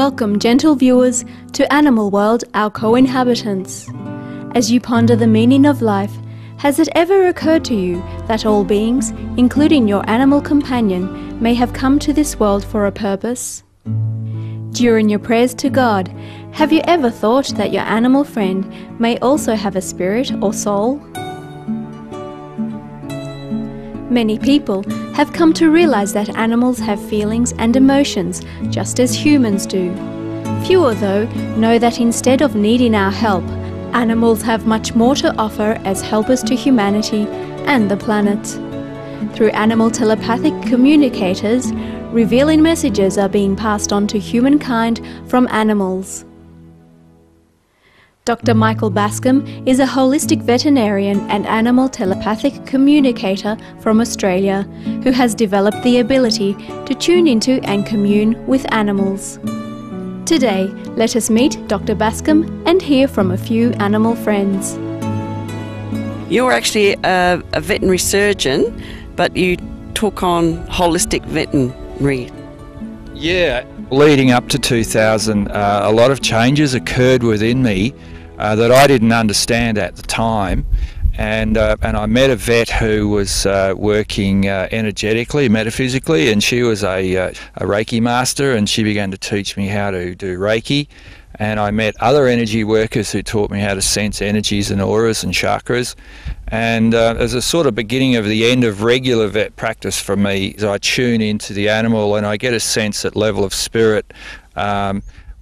Welcome, gentle viewers, to Animal World, our co-inhabitants. As you ponder the meaning of life, has it ever occurred to you that all beings, including your animal companion, may have come to this world for a purpose? During your prayers to God, have you ever thought that your animal friend may also have a spirit or soul? Many people have come to realize that animals have feelings and emotions just as humans do. Fewer, though, know that instead of needing our help, animals have much more to offer as helpers to humanity and the planet. Through animal telepathic communicators, revealing messages are being passed on to humankind from animals. Dr. Michael Bascombe is a holistic veterinarian and animal telepathic communicator from Australia who has developed the ability to tune into and commune with animals. Today, let us meet Dr. Bascombe and hear from a few animal friends. You're actually a veterinary surgeon, but you took on holistic veterinary. Yeah, leading up to 2000, a lot of changes occurred within me that I didn't understand at the time, and I met a vet who was working energetically, metaphysically, and she was a Reiki master, and she began to teach me how to do Reiki. And I met other energy workers who taught me how to sense energies and auras and chakras. And as a sort of beginning of the end of regular vet practice for me, I tune into the animal and I get a sense at level of spirit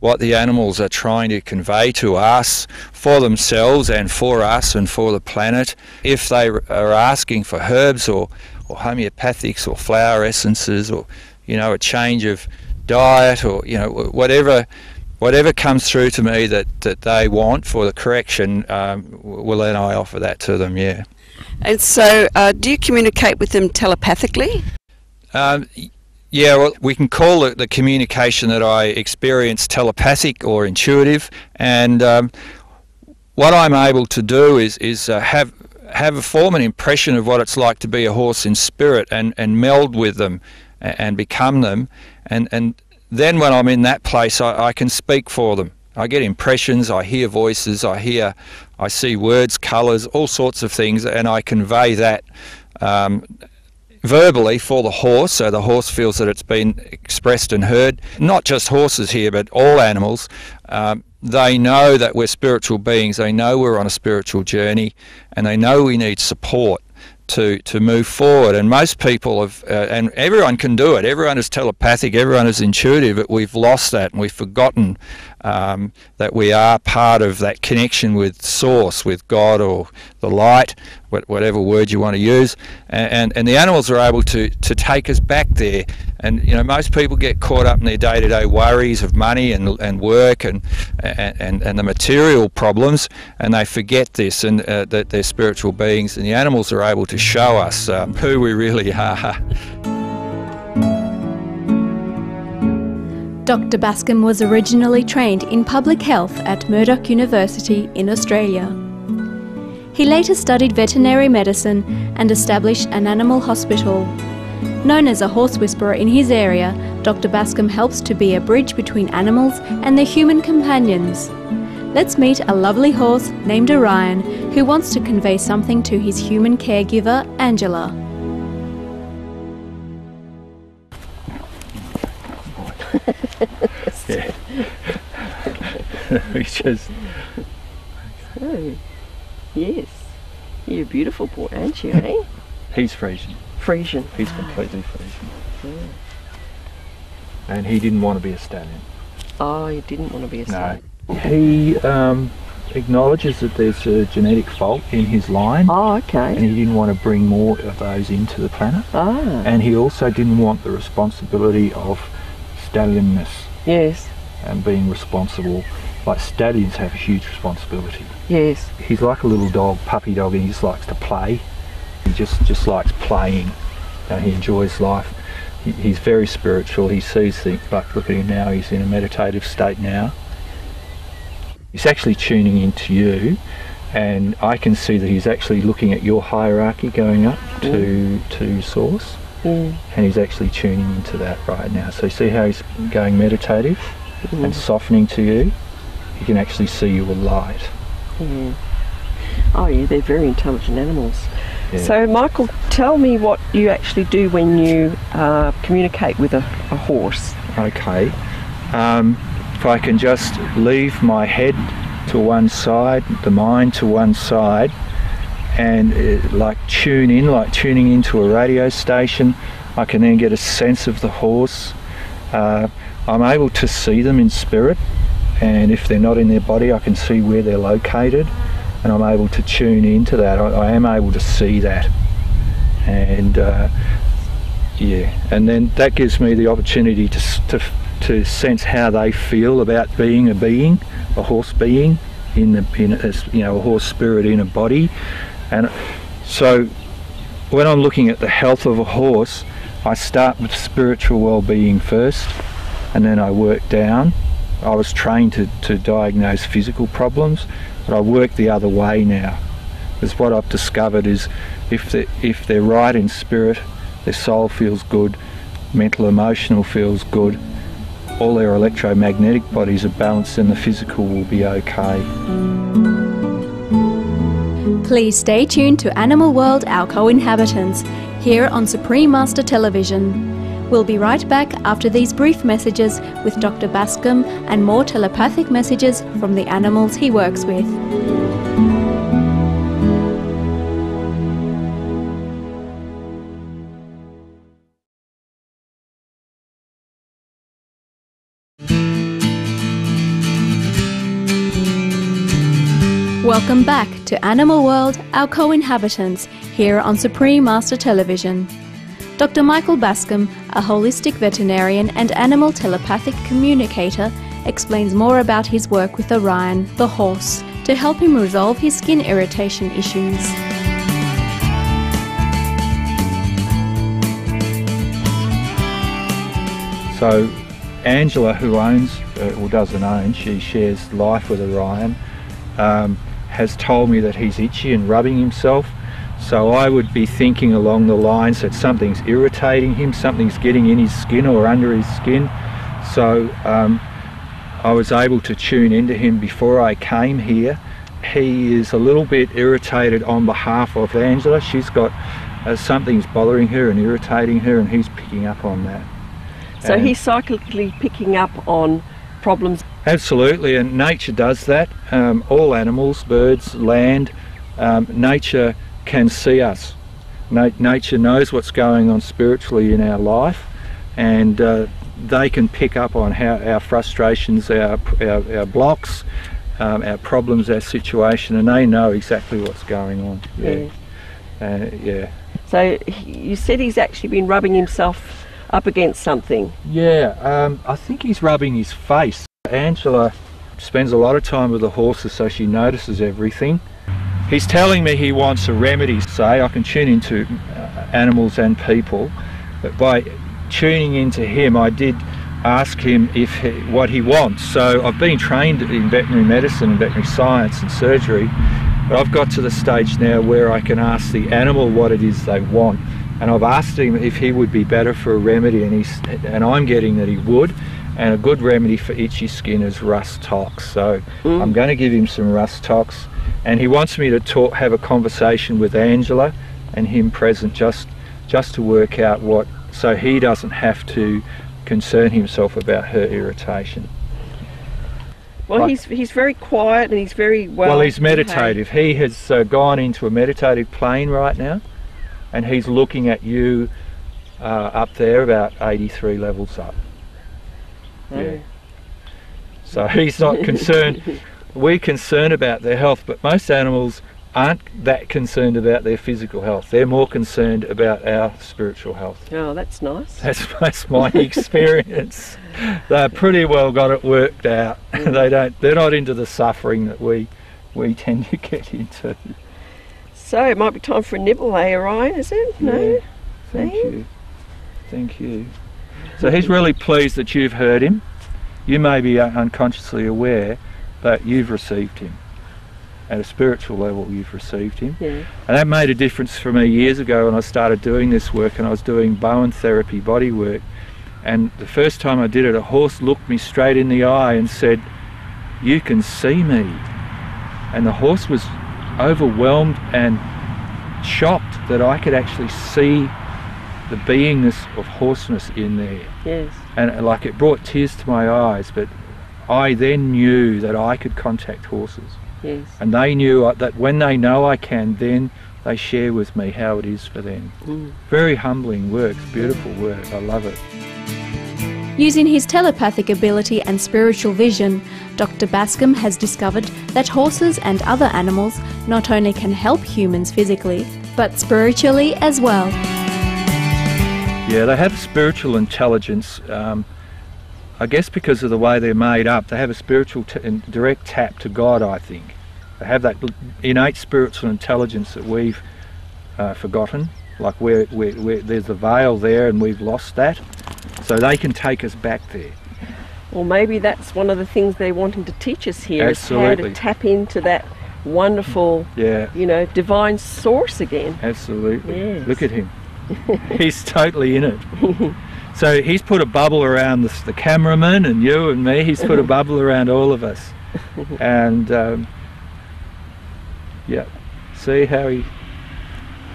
what the animals are trying to convey to us, for themselves and for us and for the planet. If they are asking for herbs or homeopathics or flower essences or, a change of diet or, whatever comes through to me that they want for the correction, well, then I offer that to them, yeah. And so do you communicate with them telepathically? Yeah, well, we can call it the communication that I experience telepathic or intuitive, and what I'm able to do is form an impression of what it's like to be a horse in spirit and meld with them and become them, and then when I'm in that place, I can speak for them. I get impressions, I hear voices, I see words, colours, all sorts of things, and I convey that verbally for the horse, so the horse feels that it's been expressed and heard. Not just horses here, but all animals. They know that we're spiritual beings, they know we're on a spiritual journey, and they know we need support to move forward. And most people have, and everyone can do it, everyone is telepathic, everyone is intuitive, but we've lost that and we've forgotten that we are part of that connection with Source, with God or the light, whatever word you want to use, and the animals are able to take us back there. And most people get caught up in their day-to-day worries of money and work and the material problems, and they forget this, and that they're spiritual beings, and the animals are able to show us who we really are. Dr. Bascombe was originally trained in public health at Murdoch University in Australia. He later studied veterinary medicine and established an animal hospital. Known as a horse whisperer in his area, Dr. Bascombe helps to be a bridge between animals and their human companions. Let's meet a lovely horse named Orion who wants to convey something to his human caregiver, Angela. Yeah. We just... Oh, yes. You're a beautiful boy, aren't you, eh? He's Frisian. Frisian. He's completely Frisian. Yeah. And he didn't want to be a stallion. Oh, he didn't want to be a stallion. No. He acknowledges that there's a genetic fault in his line. Oh, okay. And he didn't want to bring more of those into the planet. Ah. And he also didn't want the responsibility of stallionness. Yes. And being responsible. Like stallions have a huge responsibility. Yes. He's like a little dog, puppy dog, and he just likes to play. He just likes playing. He enjoys life. He's very spiritual. He sees things, like look at him now, he's in a meditative state now. He's actually tuning into you, and I can see that he's actually looking at your hierarchy going up to Source. And he's actually tuning into that right now. So you see how he's going meditative? and softening to you, he can actually see you with light. Yeah. Oh yeah, they're very intelligent animals. Yeah. So Michael, tell me what you actually do when you communicate with a horse. Okay. If I can just leave my head to one side, the mind to one side, and like tuning into a radio station, I can then get a sense of the horse. I'm able to see them in spirit, and if they're not in their body, I can see where they're located, and I'm able to tune into that. I am able to see that, and and then that gives me the opportunity to sense how they feel about being a horse being a horse spirit in a body. And so when I'm looking at the health of a horse, I start with spiritual well-being first, and then I work down. I was trained to diagnose physical problems, but I work the other way now, because what I've discovered is if they're right in spirit, their soul feels good, mental emotional feels good, all their electromagnetic bodies are balanced, and the physical will be okay. Please stay tuned to Animal World, Our Co-Inhabitants, here on Supreme Master Television. We'll be right back after these brief messages with Dr. Bascombe and more telepathic messages from the animals he works with. Welcome back to Animal World, Our Co-Inhabitants, here on Supreme Master Television. Dr. Michael Bascombe, a holistic veterinarian and animal telepathic communicator, explains more about his work with Orion, the horse, to help him resolve his skin irritation issues. So Angela, who owns, or doesn't own, she shares life with Orion, has told me that he's itchy and rubbing himself. So I would be thinking along the lines that something's irritating him, something's getting in his skin or under his skin. So I was able to tune into him before I came here. He is a little bit irritated on behalf of Angela. She's got something's bothering her and irritating her, and he's picking up on that. So he's cyclically picking up on problems. Absolutely, and nature does that. All animals, birds, land, nature can see us. Nature knows what's going on spiritually in our life, and they can pick up on how our frustrations, our blocks, our problems, our situation, and they know exactly what's going on. Yeah. So you said he's actually been rubbing himself up against something. Yeah, I think he's rubbing his face. Angela spends a lot of time with the horses, so she notices everything. He's telling me he wants a remedy. Say I can tune into animals and people, but by tuning into him, I did ask him what he wants. So I've been trained in veterinary medicine and veterinary science and surgery, but I've got to the stage now where I can ask the animal what it is they want. And I've asked him if he would be better for a remedy, and I'm getting that he would. And a good remedy for itchy skin is rust tox. So I'm going to give him some rust tox, and he wants me to have a conversation with Angela and him present, just to work out what, so he doesn't have to concern himself about her irritation. Well, he's very quiet and he's very well he's meditative. He has gone into a meditative plane right now, and he's looking at you up there about 83 levels up. Yeah. So he's not concerned. We're concerned about their health, but most animals aren't that concerned about their physical health. They're more concerned about our spiritual health. Oh, that's nice. That's my experience. They've pretty well got it worked out. They're not into the suffering that we tend to get into. So it might be time for a nibble, Orion, is it? Yeah. No? Thank you. So he's really pleased that you've heard him. You may be unconsciously aware, but you've received him. At a spiritual level, you've received him. Yeah. And that made a difference for me years ago when I started doing this work, and I was doing Bowen therapy body work. And the first time I did it, a horse looked me straight in the eye and said, "You can see me." And the horse was overwhelmed and shocked that I could actually see the beingness of horseness in there. Yes. And like, it brought tears to my eyes, but I then knew that I could contact horses. Yes. And they knew that when they know I can, then they share with me how it is for them. Very humbling work, beautiful work, I love it. Using his telepathic ability and spiritual vision, Dr. Bascombe has discovered that horses and other animals not only can help humans physically, but spiritually as well. Yeah, they have spiritual intelligence. I guess because of the way they're made up, they have a spiritual and direct tap to God, I think. They have that innate spiritual intelligence that we've forgotten, like where there's a veil there and we've lost that, so they can take us back there. Well, maybe that's one of the things they're wanting to teach us here. Absolutely. Is how to tap into that wonderful, divine source again. Absolutely. Yes. Look at him. He's totally in it. So he's put a bubble around the cameraman and you and me. He's put a bubble around all of us. And see how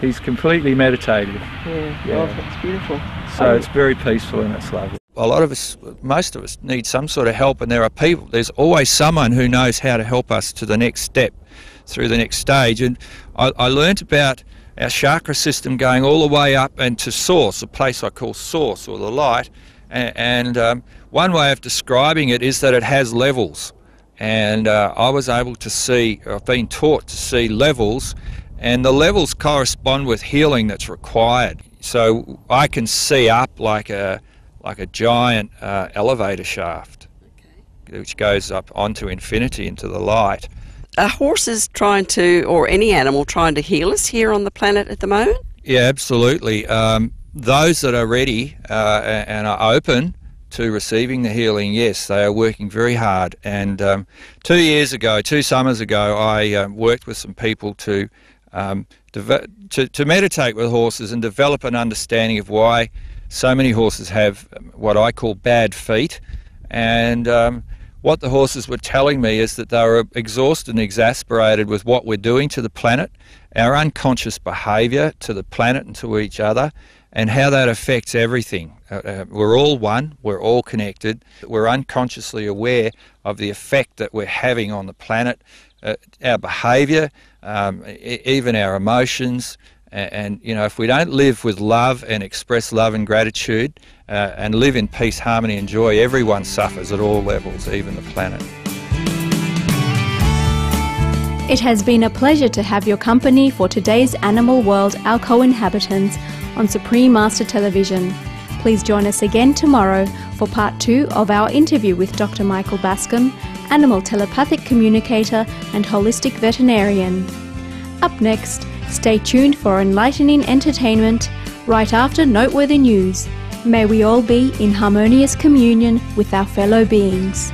he's completely meditative. Yeah. Oh, that's beautiful. So it's very peaceful and it's lovely. A lot of us, most of us, need some sort of help, and there's always someone who knows how to help us to the next step, through the next stage. And I learnt about our chakra system going all the way up and to source, a place I call source, or the light. And one way of describing it is that it has levels. And I was able to see, I've been taught to see levels, and the levels correspond with healing that's required. So I can see up like a giant elevator shaft, which goes up onto infinity, into the light. Are horses trying to, or any animal trying to heal us here on the planet at the moment? Yeah, absolutely. Those that are ready and are open to receiving the healing, yes, they are working very hard. And 2 summers ago, I worked with some people to meditate with horses and develop an understanding of why so many horses have what I call bad feet. And what the horses were telling me is that they were exhausted and exasperated with what we're doing to the planet, our unconscious behaviour to the planet and to each other, and how that affects everything. We're all one, we're all connected, we're unconsciously aware of the effect that we're having on the planet, our behaviour, even our emotions. And if we don't live with love and express love and gratitude and live in peace, harmony and joy, everyone suffers at all levels, even the planet. It has been a pleasure to have your company for today's Animal World Our Co-Inhabitants on Supreme Master Television. Please join us again tomorrow for part 2 of our interview with Dr. Michael Bascombe, animal telepathic communicator and holistic veterinarian. Up next, stay tuned for enlightening entertainment right after noteworthy news. May we all be in harmonious communion with our fellow beings.